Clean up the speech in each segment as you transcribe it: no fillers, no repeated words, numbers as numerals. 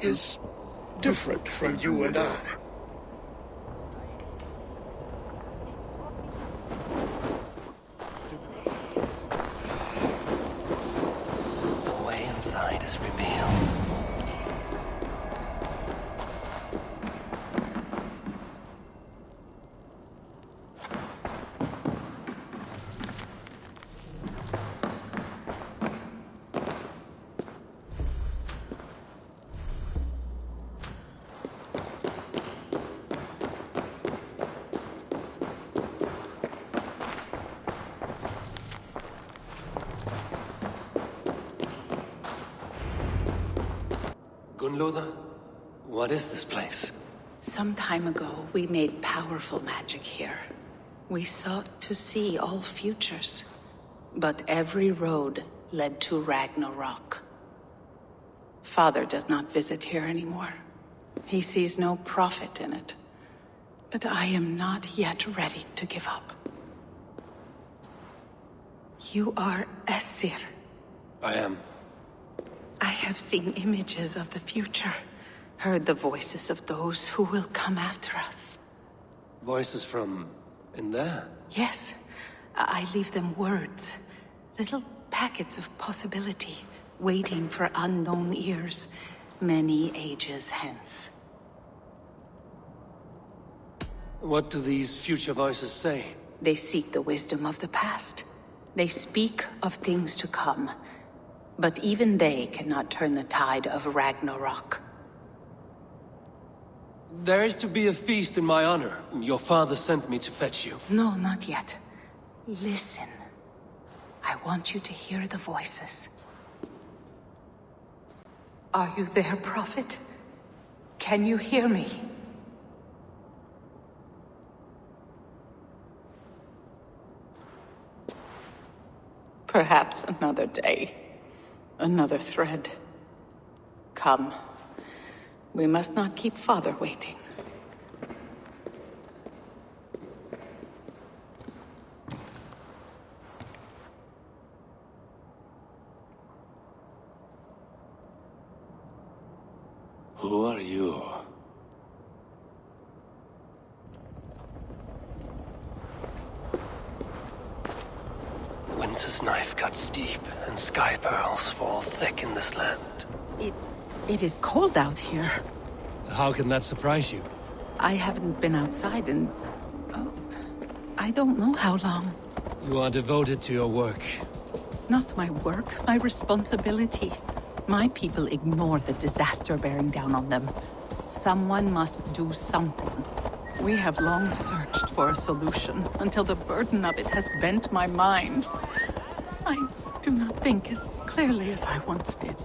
is different from you and I. The way inside is revealed. Gunlother, what is this place? Some time ago, we made powerful magic here. We sought to see all futures, but every road led to Ragnarok. Father does not visit here anymore. He sees no profit in it. But I am not yet ready to give up. You are Æsir. I am. I have seen images of the future, heard the voices of those who will come after us. Voices from in there? Yes, I leave them words, little packets of possibility, waiting for unknown ears, many ages hence. What do these future voices say? They seek the wisdom of the past. They speak of things to come. But even they cannot turn the tide of Ragnarok. There is to be a feast in my honor. Your father sent me to fetch you. No, not yet. Listen. I want you to hear the voices. Are you there, Prophet? Can you hear me? Perhaps another day. Another thread. Come. We must not keep Father waiting. Who are you? Winter's knife cuts deep, and sky pearls fall thick in this land. It is cold out here. How can that surprise you? I haven't been outside in... oh, I don't know how long. You are devoted to your work. Not my work, my responsibility. My people ignore the disaster bearing down on them. Someone must do something. We have long searched for a solution, until the burden of it has bent my mind. I do not think as clearly as I once did.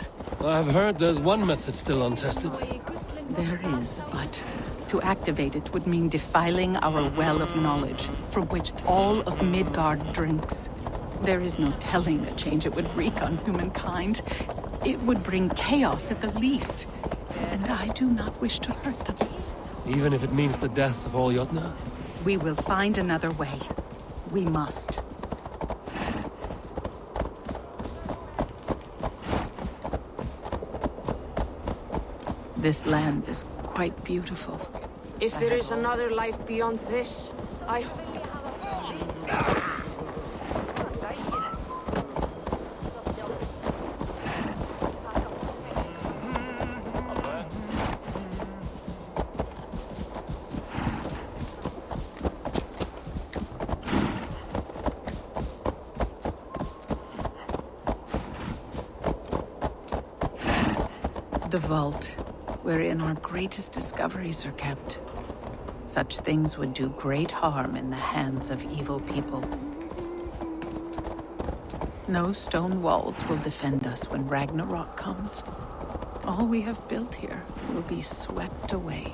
I've heard there's one method still untested. There is, but to activate it would mean defiling our well of knowledge, from which all of Midgard drinks. There is no telling the change it would wreak on humankind. It would bring chaos at the least, and I do not wish to hurt them. Even if it means the death of all Jotnar? We will find another way. We must. This land is quite beautiful. If there is another life beyond this, I hope... The vault, wherein our greatest discoveries are kept. Such things would do great harm in the hands of evil people. No stone walls will defend us when Ragnarok comes. All we have built here will be swept away.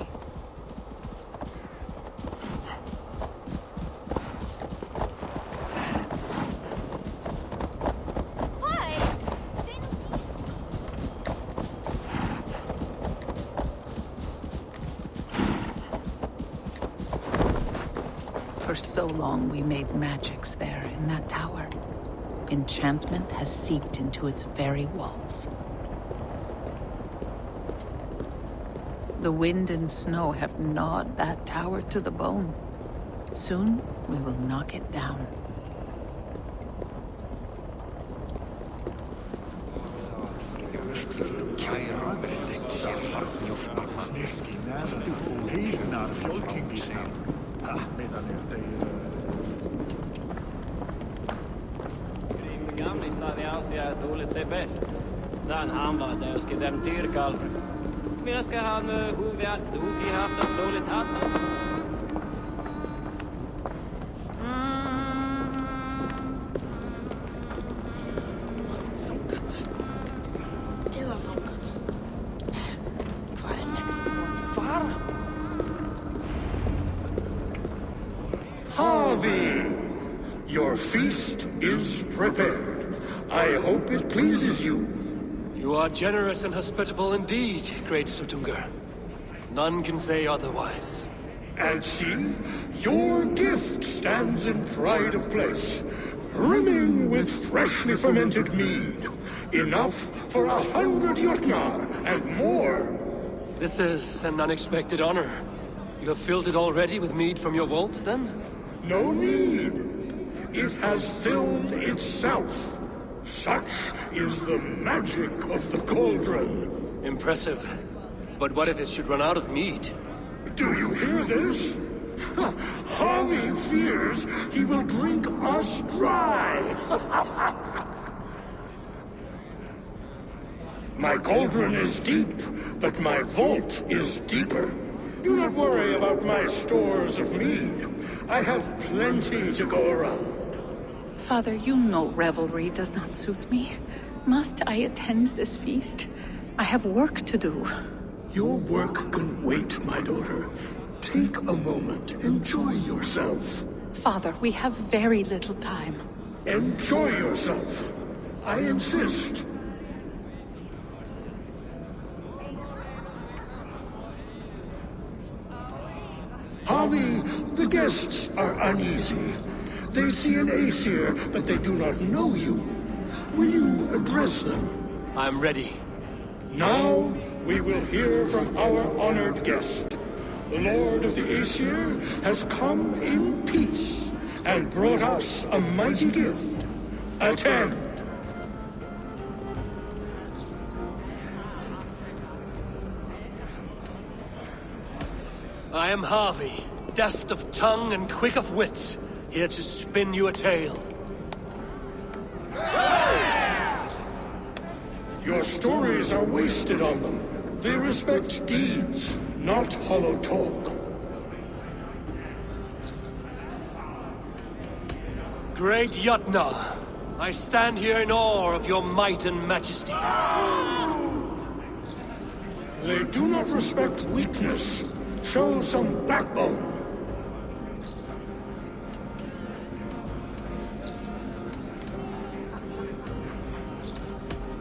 For so long we made magics there in that tower. Enchantment has seeped into its very walls. The wind and snow have gnawed that tower to the bone. Soon, we will knock it down. Gamle sa de alltid att Ole sig bäst. Dan han var där och ska dem dyrka Alfred. Men jag ska han hovia dogi haft att ståligt hatten. Your feast is prepared. I hope it pleases you. You are generous and hospitable indeed, great Suttungr. None can say otherwise. And see, your gift stands in pride of place, brimming with freshly fermented mead. Enough for 100 Jotnar and more. This is an unexpected honor. You have filled it already with mead from your vault, then? No need. It has filled itself. Such is the magic of the cauldron. Impressive. But what if it should run out of mead? Do you hear this? Harvey fears he will drink us dry. My cauldron is deep, but my vault is deeper. Do not worry about my stores of mead. I have plenty to go around. Father, you know revelry does not suit me. Must I attend this feast? I have work to do. Your work can wait, my daughter. Take a moment. Enjoy yourself. Father, we have very little time. Enjoy yourself. I insist. Harvey, the guests are uneasy. They see an Aesir, but they do not know you. Will you address them? I'm ready. Now, we will hear from our honored guest. The Lord of the Aesir has come in peace and brought us a mighty gift. Attend. I am Harvey, deft of tongue and quick of wit, here to spin you a tale. Your stories are wasted on them. They respect deeds, not hollow talk. Great Jotnar, I stand here in awe of your might and majesty. They do not respect weakness. Show some backbone.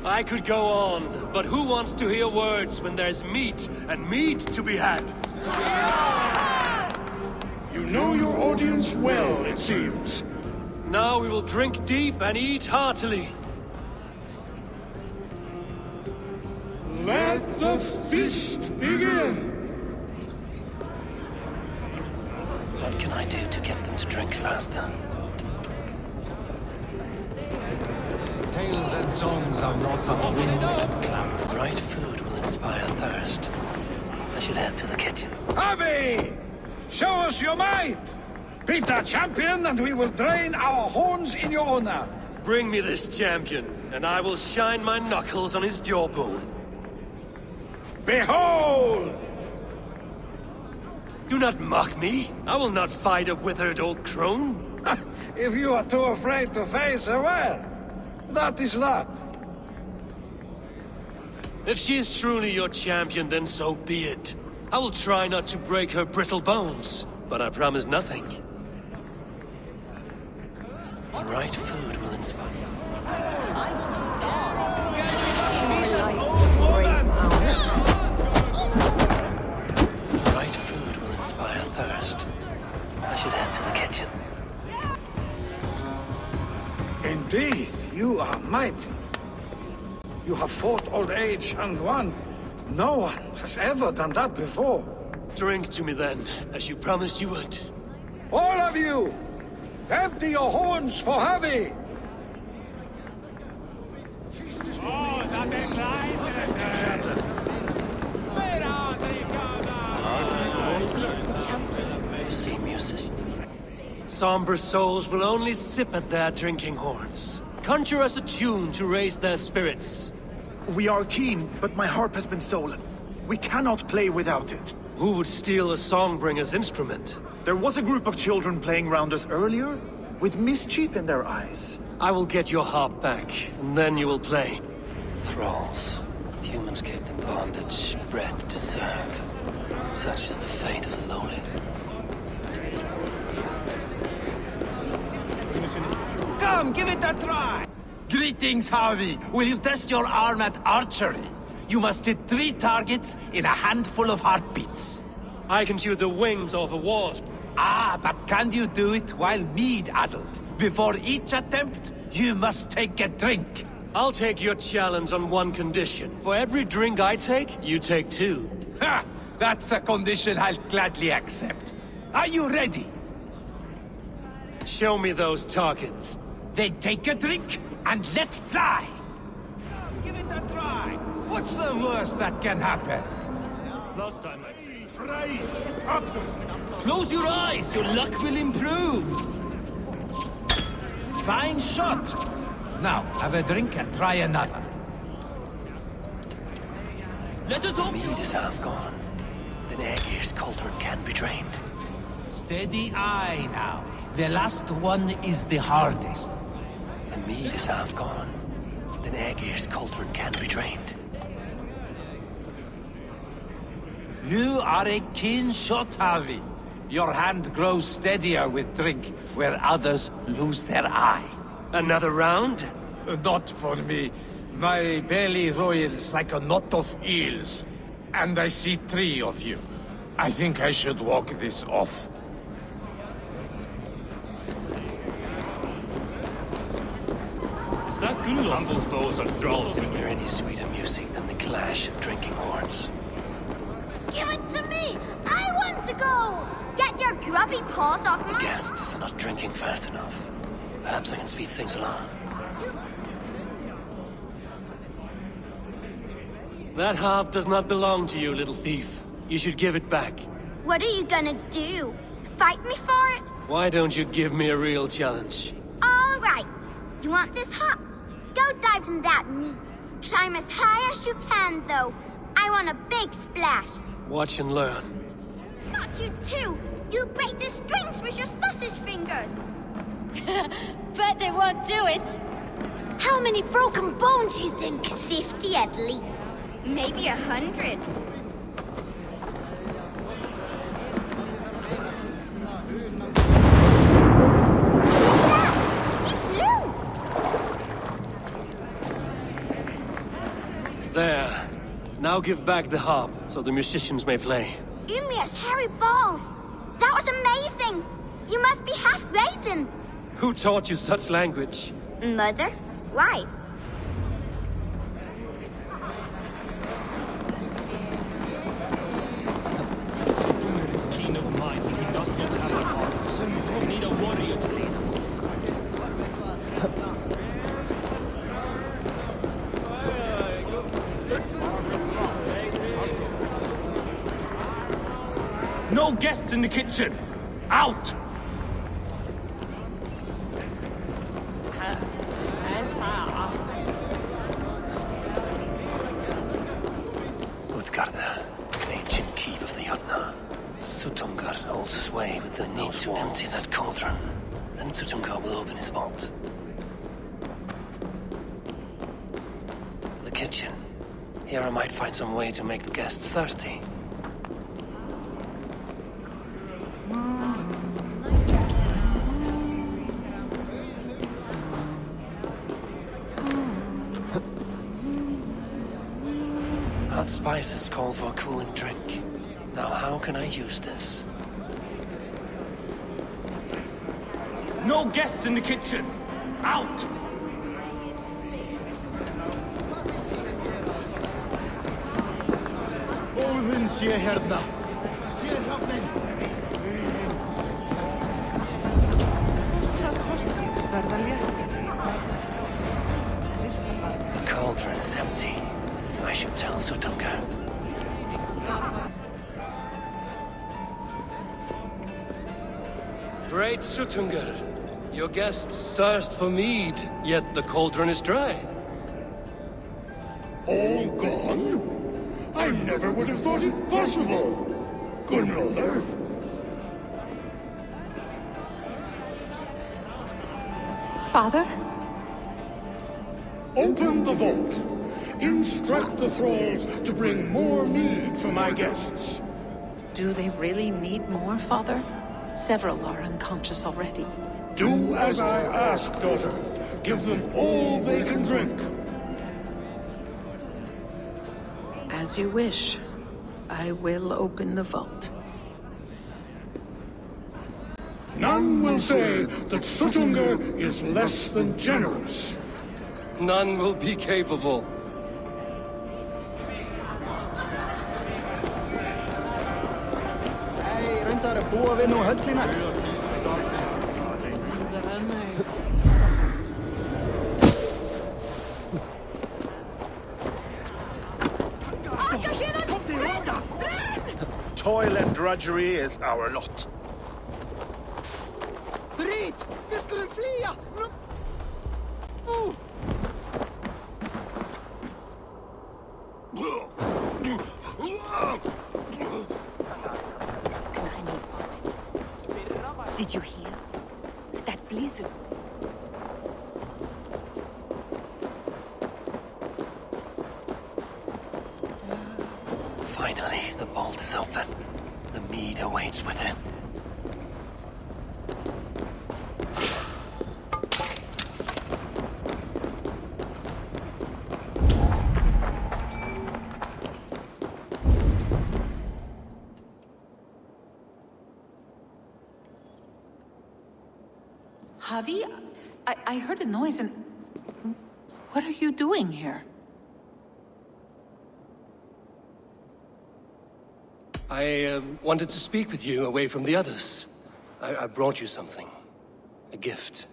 I could go on, but who wants to hear words when there's meat and meat to be had? You know your audience well, it seems. Now we will drink deep and eat heartily. Let the feast begin! What can I do to get them to drink faster? Tales and songs of Northumbria wind and cloud. The right food will inspire thirst. I should head to the kitchen. Harvey! Show us your might! Beat our champion and we will drain our horns in your honor. Bring me this champion, and I will shine my knuckles on his jawbone. Behold! Do not mock me. I will not fight a withered old crone. If you are too afraid to face her, well, that is that. If she is truly your champion, then so be it. I will try not to break her brittle bones, but I promise nothing. The right food will inspire. The right food will inspire thirst. I should head to the kitchen. Indeed, you are mighty. You have fought old age and won. No one has ever done that before. Drink to me then, as you promised you would. All of you! Empty your horns for Havi! Somber souls will only sip at their drinking horns. Conjure us a tune to raise their spirits. We are keen, but my harp has been stolen. We cannot play without it. Who would steal a songbringer's instrument? There was a group of children playing round us earlier, with mischief in their eyes. I will get your harp back, and then you will play. Thralls. Humans kept in bondage, bred to serve. Such is the fate of the lowly. Come, give it a try! Greetings, Harvey. Will you test your arm at archery? You must hit 3 targets in a handful of heartbeats. I can shoot the wings off a wasp. Ah, but can you do it while mead-addled? Before each attempt, you must take a drink. I'll take your challenge on one condition. For every drink I take, you take 2. Ha! That's a condition I'll gladly accept. Are you ready? Show me those targets. Then take a drink and let fly. Come, give it a try. What's the worst that can happen? Last time Close your eyes, your luck will improve. Fine shot. Now, have a drink and try another. Let us hope. Mead is half gone. Then Aegir's cauldron can be drained. Steady eye now. The last one is the hardest. The mead is half gone. Then Aegir's cauldron can be drained. You are a keen shot, Harvey. Your hand grows steadier with drink, where others lose their eye. Another round? Not for me. My belly roils like a knot of eels. And I see 3 of you. I think I should walk this off. Is there any sweeter music than the clash of drinking horns? Give it to me! I want to go! Get your grubby paws off The my... guests are not drinking fast enough. Perhaps I can speed things along. That harp does not belong to you, little thief. You should give it back. What are you gonna do? Fight me for it? Why don't you give me a real challenge? All right. You want this hop? Go dive from that meat. Climb as high as you can, though. I want a big splash. Watch and learn. Not you too. You'll break the strings with your sausage fingers. Bet they won't do it. How many broken bones you think? 50 at least. Maybe 100. There. Now give back the harp, so the musicians may play. Ymir's hairy balls! That was amazing! You must be half raven! Who taught you such language? Mother? Why? Ymir is keen of mind, but he does not have a heart. We need a warrior to lead us. No guests in the kitchen! Out! Utgarda, an ancient keep of the Jotnar. Sutungar holds sway with the need to empty that cauldron. Then Sutungar will open his vault. The kitchen. Here I might find some way to make the guests thirsty. Hot spices call for a cooling drink. Now how can I use this? No guests in the kitchen! Out! For Menn sé hérna. Sé hjálpin. The cauldron is empty. I should tell Sutunga. Great Sutunga, your guests thirst for mead, yet the cauldron is dry. All gone? I never would have thought it possible. Gunrother? Father? Open the vault. Instruct the thralls to bring more mead for my guests. Do they really need more, Father? Several are unconscious already. Do as I ask, daughter. Give them all they can drink. As you wish. I will open the vault. None will say that Sutunga is less than generous. None will be capable. Hey, reyndar að búa við nú höllina. Toil and drudgery is our lot. Drit! Vi skulle flya! Did you hear? That blizzard. Finally, the vault is open. The mead awaits within. Javi? I heard a noise and... What are you doing here? I wanted to speak with you away from the others. I brought you something. A gift.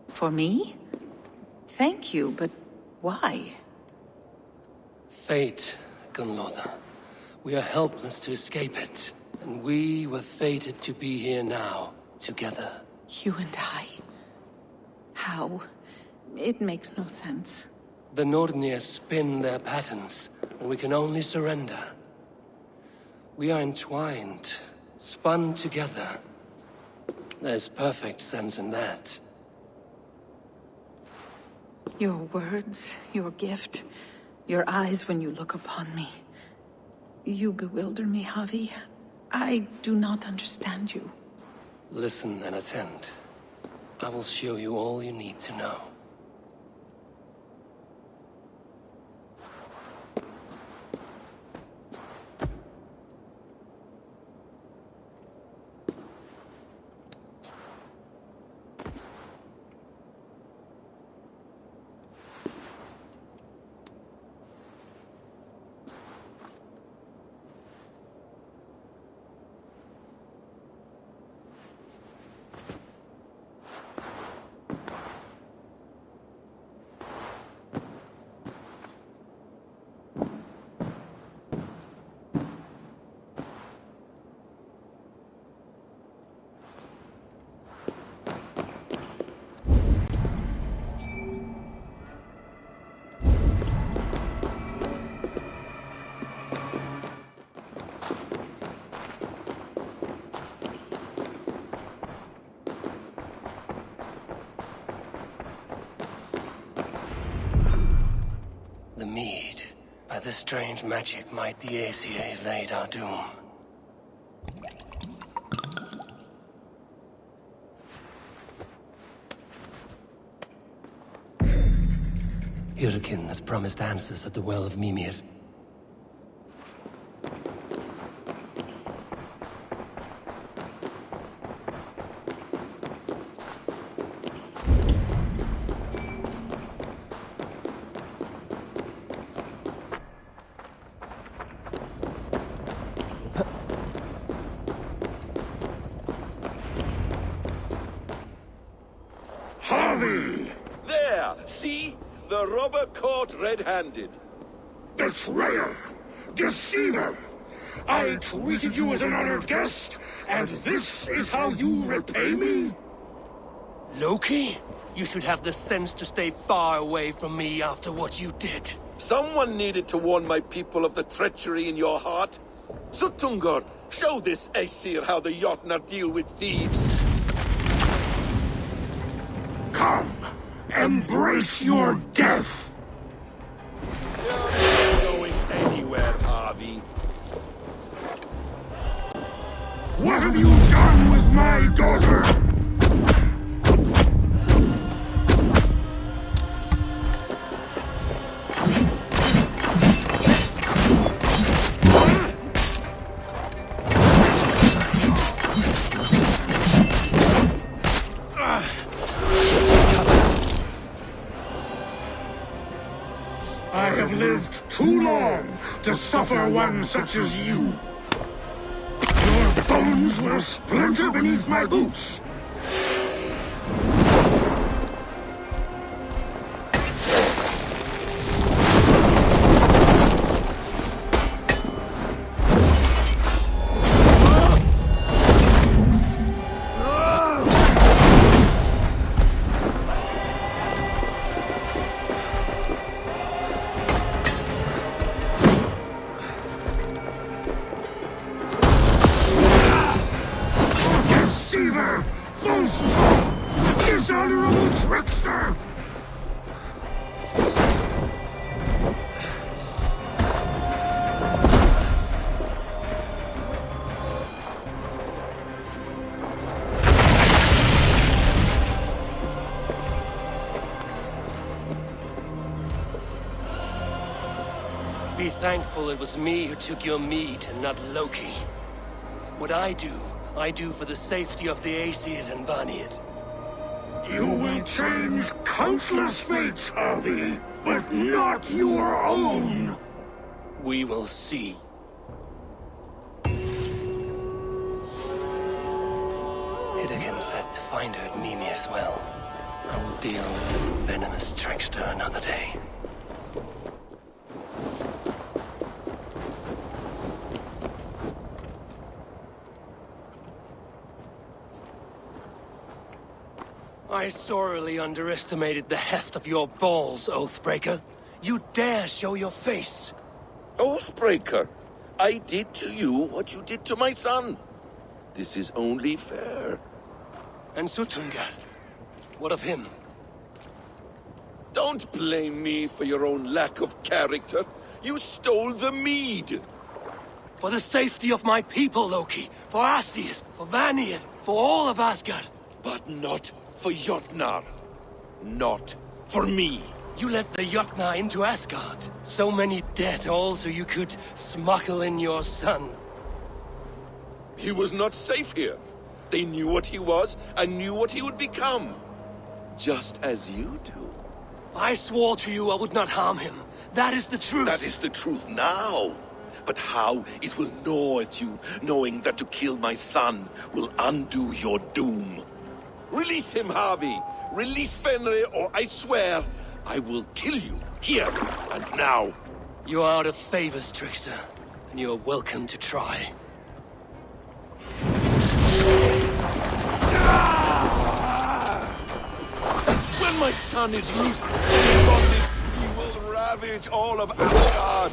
For me? Thank you, but why? Fate, Gunlotha. We are helpless to escape it. And we were fated to be here now, together. You and I? How? It makes no sense. The Nordnir spin their patterns, and we can only surrender. We are entwined, spun together. There's perfect sense in that. Your words, your gift, your eyes when you look upon me. You bewilder me, Javi. I do not understand you. Listen and attend. I will show you all you need to know. The mead. By this strange magic might the Aesir evade our doom. Hyrkin has promised answers at the Well of Mimir. Harvey! There! See? The robber caught red-handed. Betrayer! Deceiver! I treated you as an honored guest, and this is how you repay me? Loki? You should have the sense to stay far away from me after what you did. Someone needed to warn my people of the treachery in your heart. Suttungr, show this Aesir how the Jotnar deal with thieves. Come, embrace your death! You're not going anywhere, Harvey. What have you done with my daughter? I have lived too long to suffer one such as you. Your bones will splinter beneath my boots. Deceiver! False tongue! Dishonorable trickster! Be thankful it was me who took your meat and not Loki. What I do for the safety of the Aesir and Vanir. You will change countless fates, Harvey, but not your own! We will see. Hidekin said to find her at Mimir's well. I will deal with this venomous trickster another day. I sorely underestimated the heft of your balls, Oathbreaker. You dare show your face! Oathbreaker, I did to you what you did to my son. This is only fair. And Suttungr? What of him? Don't blame me for your own lack of character. You stole the mead. For the safety of my people, Loki. For Aesir, for Vanir, for all of Asgard. But not for Jotnar. Not for me. You let the Jotnar into Asgard. So many dead, all so you could smuggle in your son. He was not safe here. They knew what he was and knew what he would become. Just as you do. I swore to you I would not harm him. That is the truth. That is the truth now. But how it will gnaw at you, knowing that to kill my son will undo your doom. Release him, Harvey! Release Fenrir, or I swear, I will kill you, here and now. You are out of favors, trickster, and you are welcome to try. When my son is loosed from his bondage, he will ravage all of Asgard.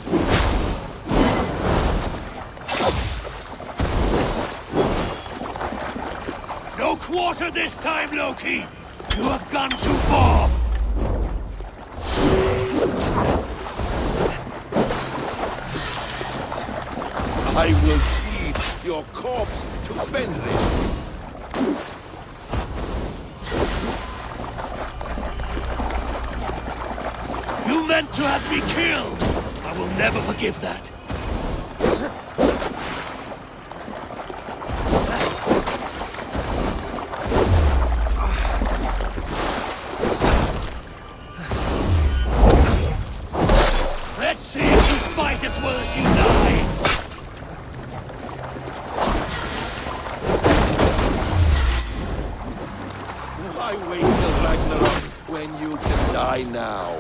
No quarter this time, Loki! You have gone too far! I will feed your corpse to Fenrir. You meant to have me killed! I will never forgive that. Let's see if you fight as well as you die! Why wait till Ragnar then you can die now.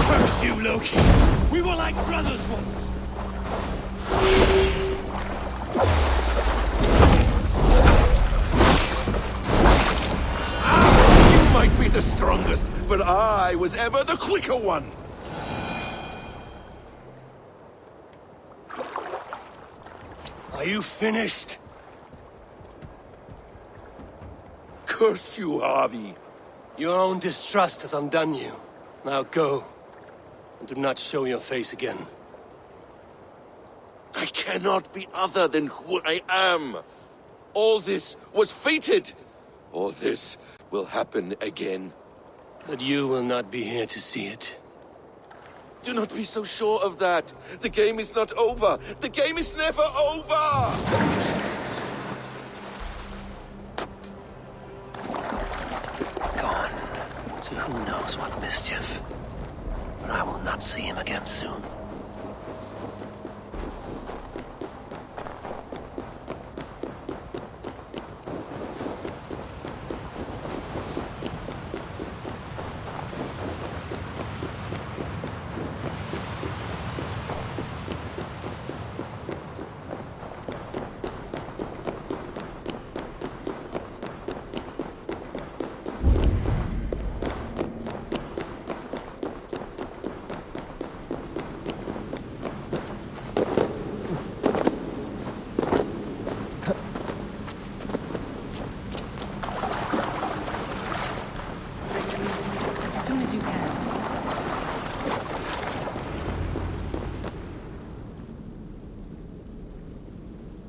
Curse you, Loki! We were like brothers once! You might be the strongest, but I was ever the quicker one! Are you finished? Curse you, Harvey! Your own distrust has undone you. Now go, and do not show your face again. I cannot be other than who I am. All this was fated. All this will happen again. But you will not be here to see it. Do not be so sure of that. The game is not over. The game is never over! Gone to who knows what mischief. But I will not see him again soon.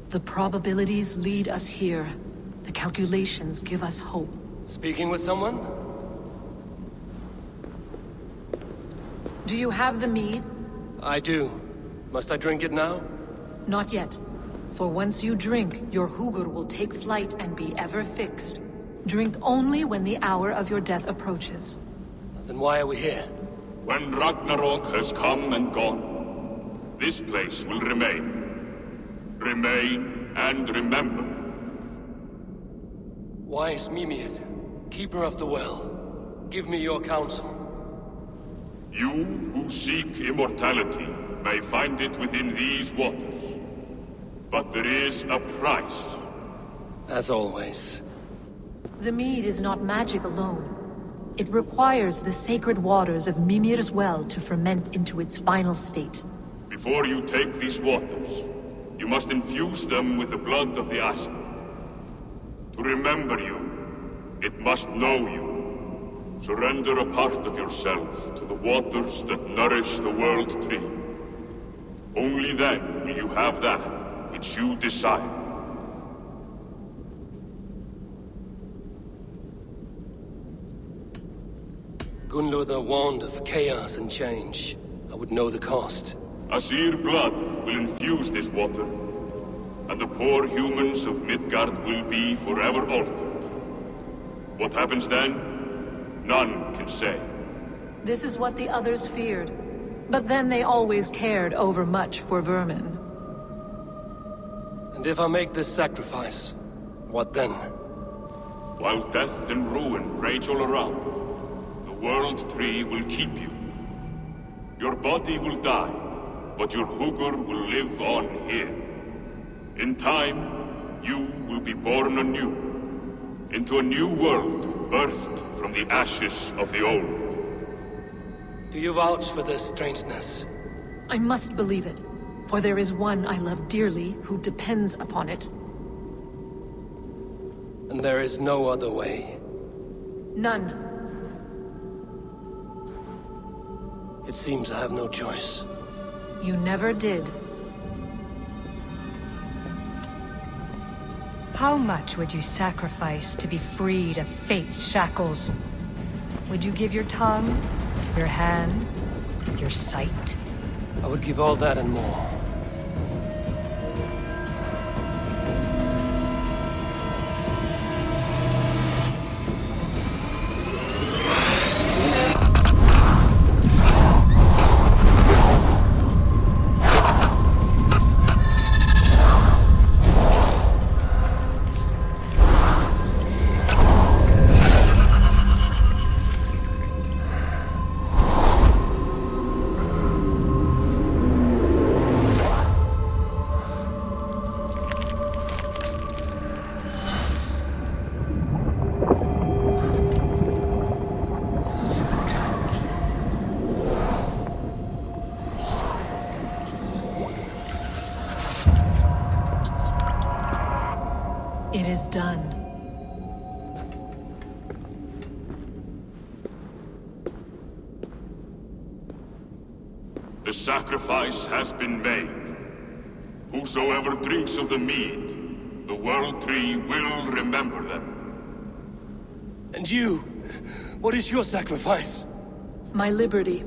The probabilities lead us here. The calculations give us hope. Speaking with someone? Do you have the mead? I do. Must I drink it now? Not yet. For once you drink, your hugr will take flight and be ever fixed. Drink only when the hour of your death approaches. Then why are we here? When Ragnarok has come and gone, this place will remain. Remain and remember. Wise Mimir, keeper of the well, give me your counsel. You who seek immortality may find it within these waters. But there is a price. As always. The mead is not magic alone. It requires the sacred waters of Mimir's well to ferment into its final state. Before you take these waters, you must infuse them with the blood of the Asir. To remember you, it must know you. Surrender a part of yourself to the waters that nourish the World Tree. Only then will you have that which you desire. Gunnlother warned of chaos and change. I would know the cost. Asir blood will infuse this water, and the poor humans of Midgard will be forever altered. What happens then? None can say. This is what the others feared. But then they always cared overmuch for vermin. And if I make this sacrifice, what then? While death and ruin rage all around, the World Tree will keep you. Your body will die, but your hugr will live on here. In time, you will be born anew, into a new world birthed from the ashes of the old. Do you vouch for this strangeness? I must believe it, for there is one I love dearly who depends upon it. And there is no other way? None. It seems I have no choice. You never did. How much would you sacrifice to be freed of fate's shackles? Would you give your tongue, your hand, your sight? I would give all that and more. The sacrifice has been made. Whosoever drinks of the mead, the World Tree will remember them. And you? What is your sacrifice? My liberty.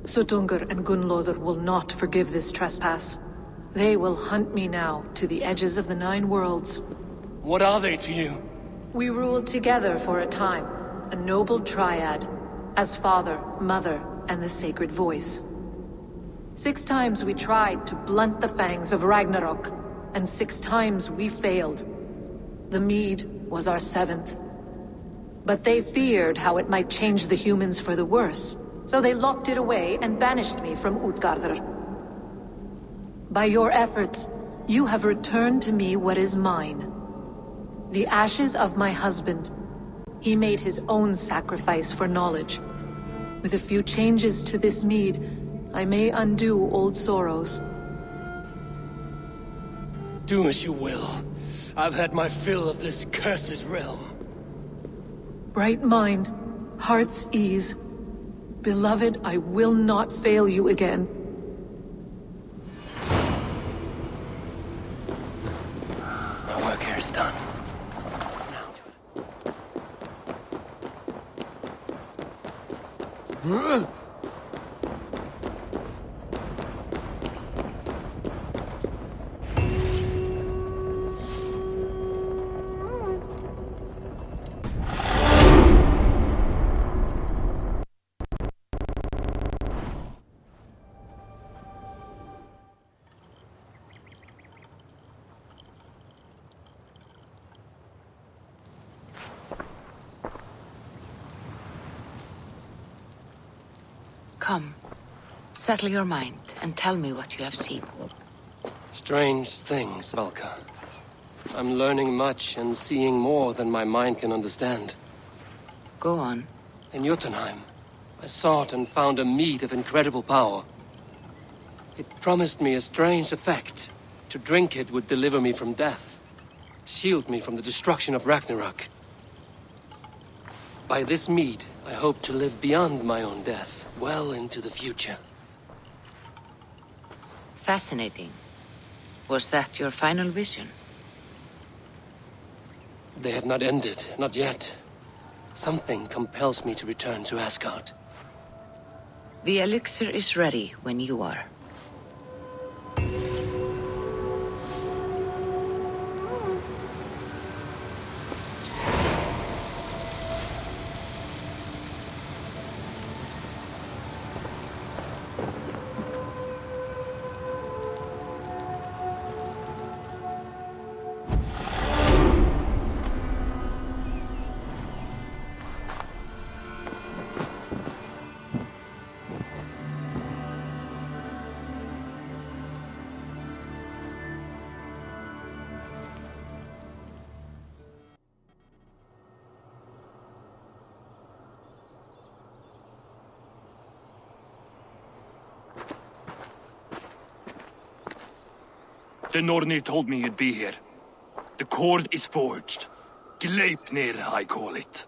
Suttungr and Gunnlóðr will not forgive this trespass. They will hunt me now to the edges of the 9 worlds. What are they to you? We ruled together for a time, a noble triad, as father, mother, and the sacred voice. 6 times we tried to blunt the fangs of Ragnarok, and 6 times we failed. The mead was our 7th. But they feared how it might change the humans for the worse, so they locked it away and banished me from Utgardr. By your efforts, you have returned to me what is mine. The ashes of my husband. He made his own sacrifice for knowledge. With a few changes to this mead, I may undo old sorrows. Do as you will. I've had my fill of this cursed realm. Bright mind, heart's ease. Beloved, I will not fail you again. My work here is done. Now. Come, settle your mind and tell me what you have seen. Strange things, Valka. I'm learning much and seeing more than my mind can understand. Go on. In Jotunheim, I sought and found a mead of incredible power. It promised me a strange effect. To drink it would deliver me from death, shield me from the destruction of Ragnarok. By this mead, I hope to live beyond my own death, well into the future. Fascinating. Was that your final vision? They have not ended, not yet. Something compels me to return to Asgard. The elixir is ready when you are. The Nornir told me you'd be here. The cord is forged. Gleipnir, I call it.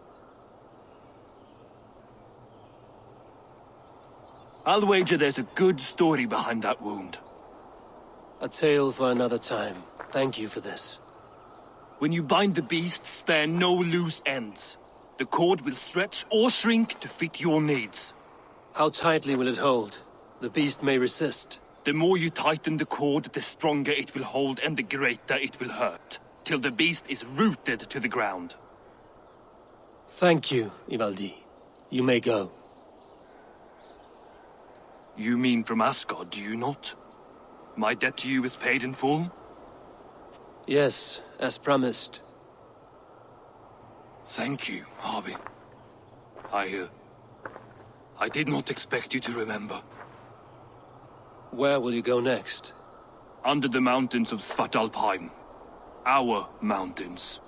I'll wager there's a good story behind that wound. A tale for another time. Thank you for this. When you bind the beast, spare no loose ends. The cord will stretch or shrink to fit your needs. How tightly will it hold? The beast may resist. The more you tighten the cord, the stronger it will hold and the greater it will hurt, till the beast is rooted to the ground. Thank you, Ivaldi. You may go. You mean from Asgard, do you not? My debt to you is paid in full? Yes, as promised. Thank you, Harvey. I did not expect you to remember. Where will you go next? Under the mountains of Svartalfheim. Our mountains.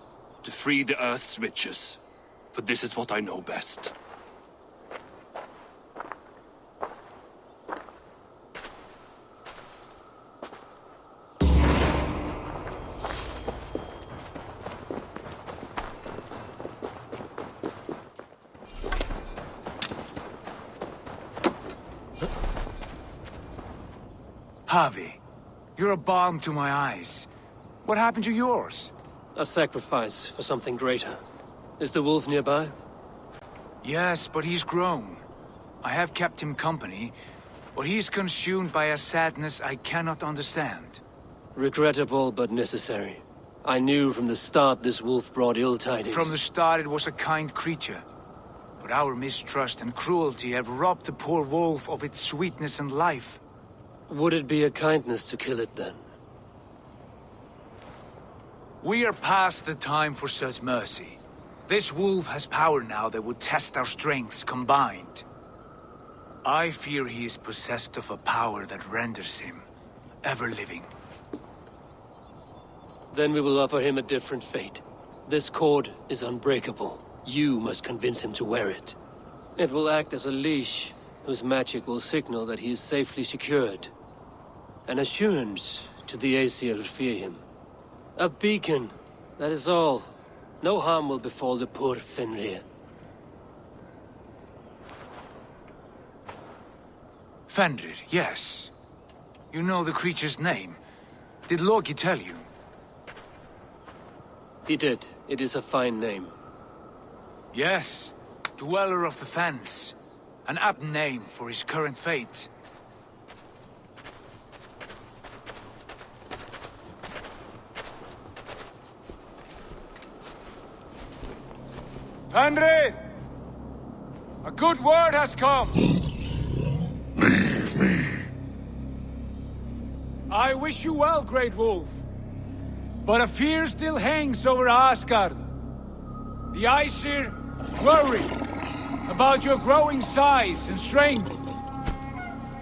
To free the Earth's riches. For this is what I know best. Harvey, you're a balm to my eyes. What happened to yours? A sacrifice for something greater. Is the wolf nearby? Yes, but he's grown. I have kept him company, but he's consumed by a sadness I cannot understand. Regrettable, but necessary. I knew from the start this wolf brought ill tidings. From the start it was a kind creature. But our mistrust and cruelty have robbed the poor wolf of its sweetness and life. Would it be a kindness to kill it, then? We are past the time for such mercy. This wolf has power now that would test our strengths combined. I fear he is possessed of a power that renders him ever-living. Then we will offer him a different fate. This cord is unbreakable. You must convince him to wear it. It will act as a leash, whose magic will signal that he is safely secured. An assurance to the Aesir who fear him. A beacon, that is all. No harm will befall the poor Fenrir. Fenrir, yes. You know the creature's name. Did Loki tell you? He did. It is a fine name. Yes. Dweller of the Fens. An apt name for his current fate. Fenrir! A good word has come! Leave me. I wish you well, Great Wolf. But a fear still hangs over Asgard. The Aesir worry about your growing size and strength.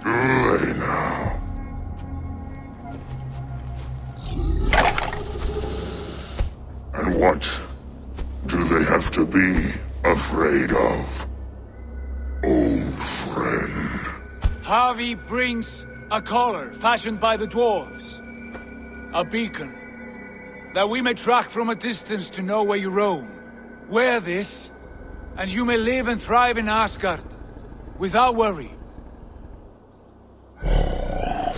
Do they now? And what do they have to be afraid of, old friend? Harvey brings a collar fashioned by the dwarves. A beacon, that we may track from a distance to know where you roam. Wear this, and you may live and thrive in Asgard, without worry. I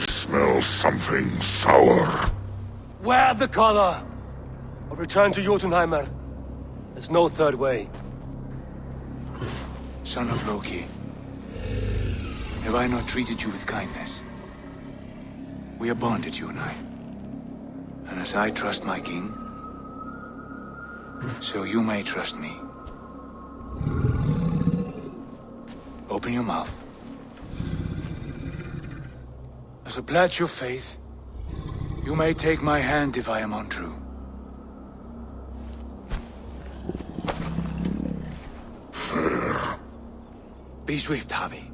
smell something sour. Wear the collar! Or return to Jotunheimer. There's no third way. Son of Loki, have I not treated you with kindness? We are bonded, you and I. And as I trust my king, so you may trust me. Open your mouth. As a pledge of faith, you may take my hand if I am untrue. Fair. Be swift, Harvey.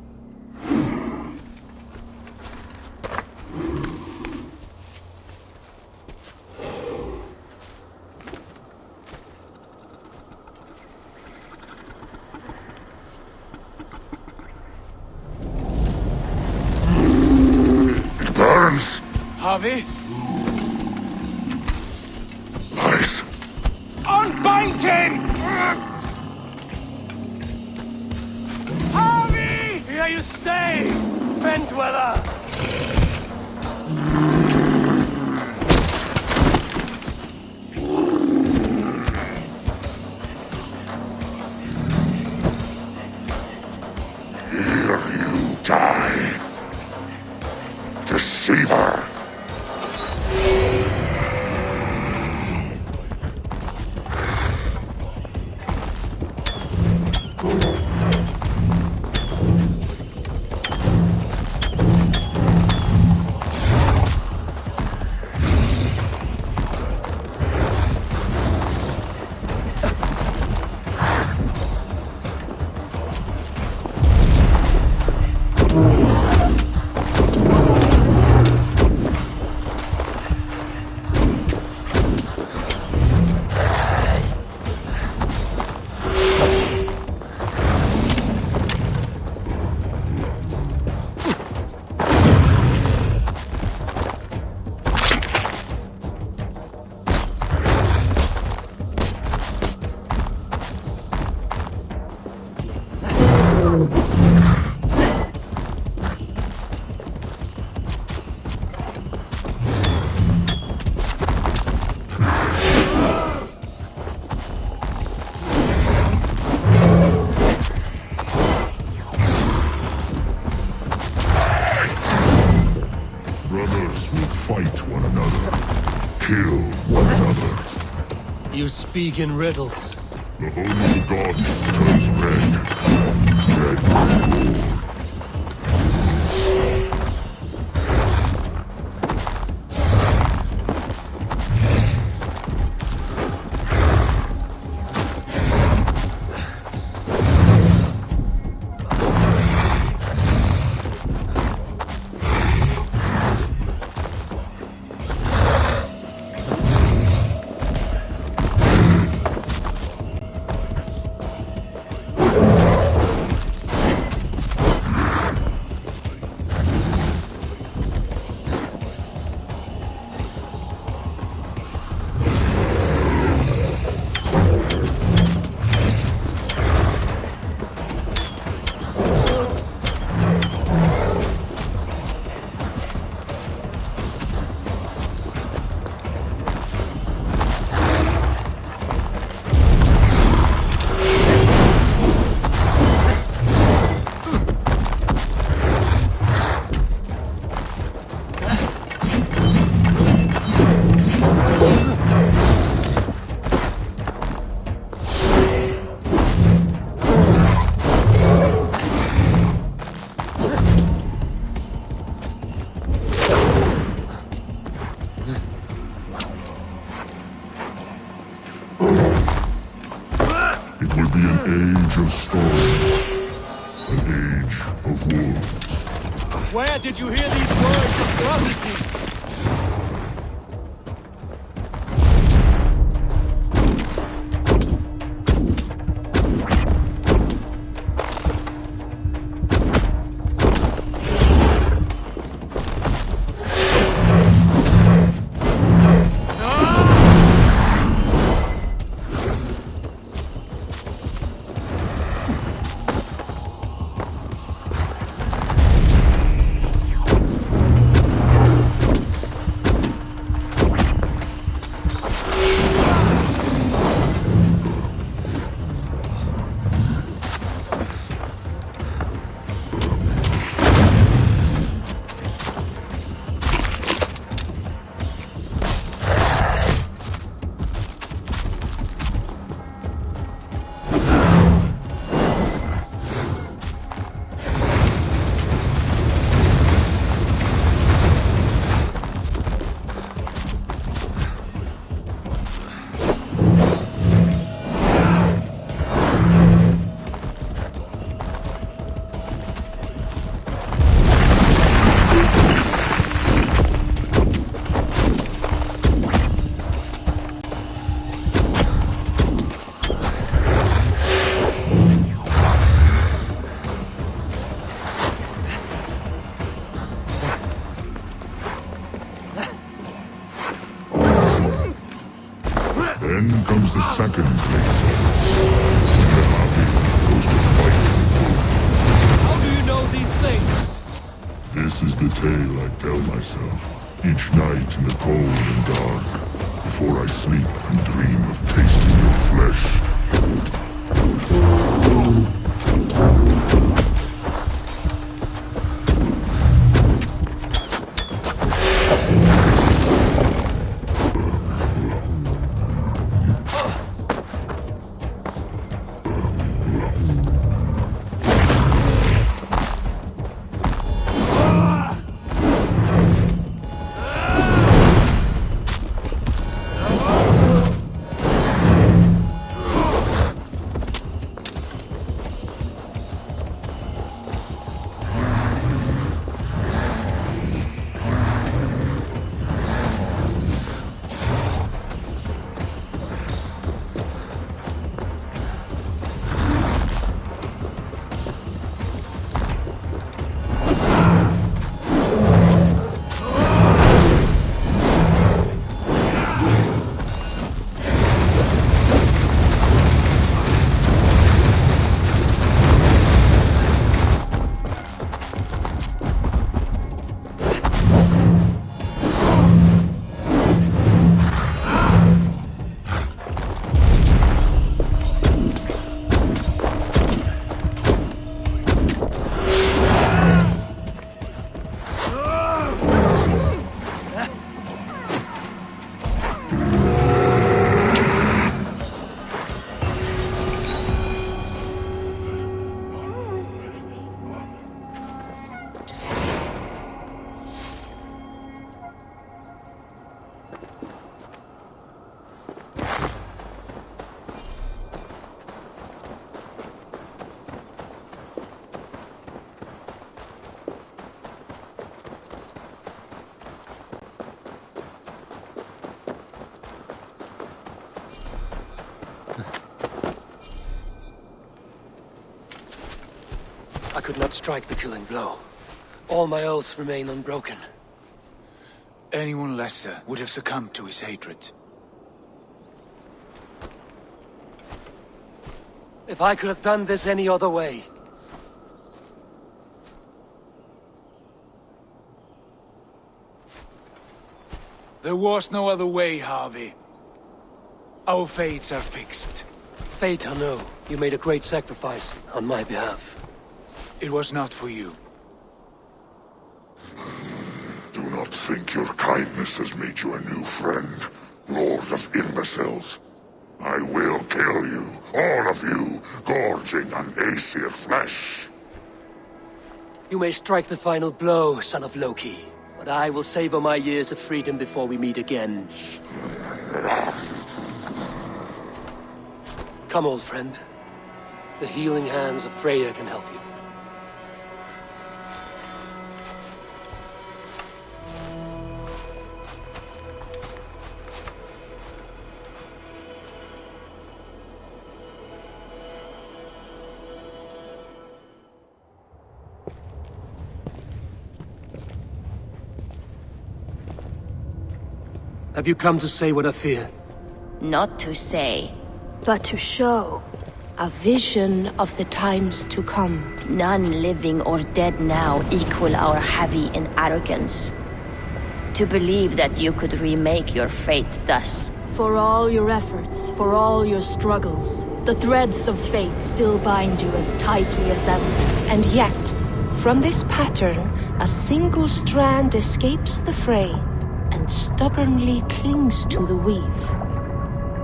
Harvey? Nice. Unbind him! Harvey! Here you stay, Fen Dweller! Here you die. Deceiver. You speak in riddles. The home of the gods turns red. Red with gore. Where did you hear these words of prophecy? Then comes the second place. Goes to fight the wolf. How do you know these things? This is the tale I tell myself each night in the cold and dark, before I sleep and dream of tasting your flesh. could not strike the killing blow. All my oaths remain unbroken. Anyone lesser would have succumbed to his hatred. If I could have done this any other way. There was no other way, Harvey. Our fates are fixed. Fate, I know. You made a great sacrifice on my behalf. It was not for you. Do not think your kindness has made you a new friend, Lord of Imbeciles. I will kill you, all of you, gorging on Aesir flesh. You may strike the final blow, son of Loki, but I will savor my years of freedom before we meet again. Come, old friend. The healing hands of Freya can help you. Have you come to say what I fear? Not to say, but to show. A vision of the times to come. None living or dead now equal our heavy in arrogance. To believe that you could remake your fate thus. For all your efforts, for all your struggles, the threads of fate still bind you as tightly as ever. And yet, from this pattern, a single strand escapes the fray and stubbornly clings to the weave.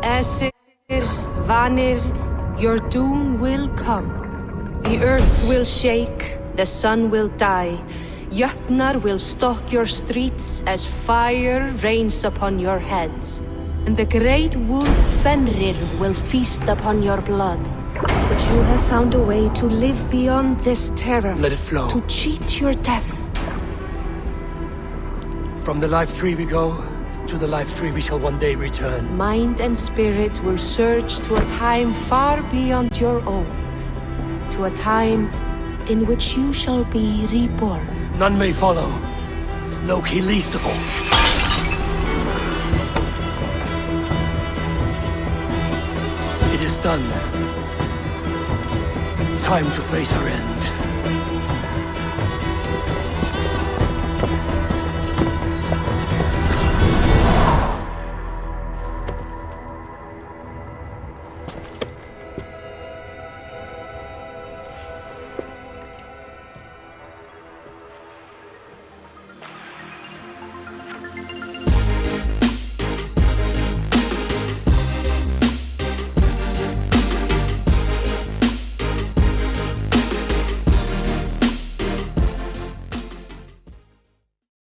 Æsir, Vanir, your doom will come. The earth will shake, the sun will die. Jötnar will stalk your streets as fire rains upon your heads. And the great wolf Fenrir will feast upon your blood. But you have found a way to live beyond this terror. Let it flow. To cheat your death. From the life tree we go, to the life tree we shall one day return. Mind and spirit will surge to a time far beyond your own. To a time in which you shall be reborn. None may follow. Loki least of all. It is done. Time to face our end.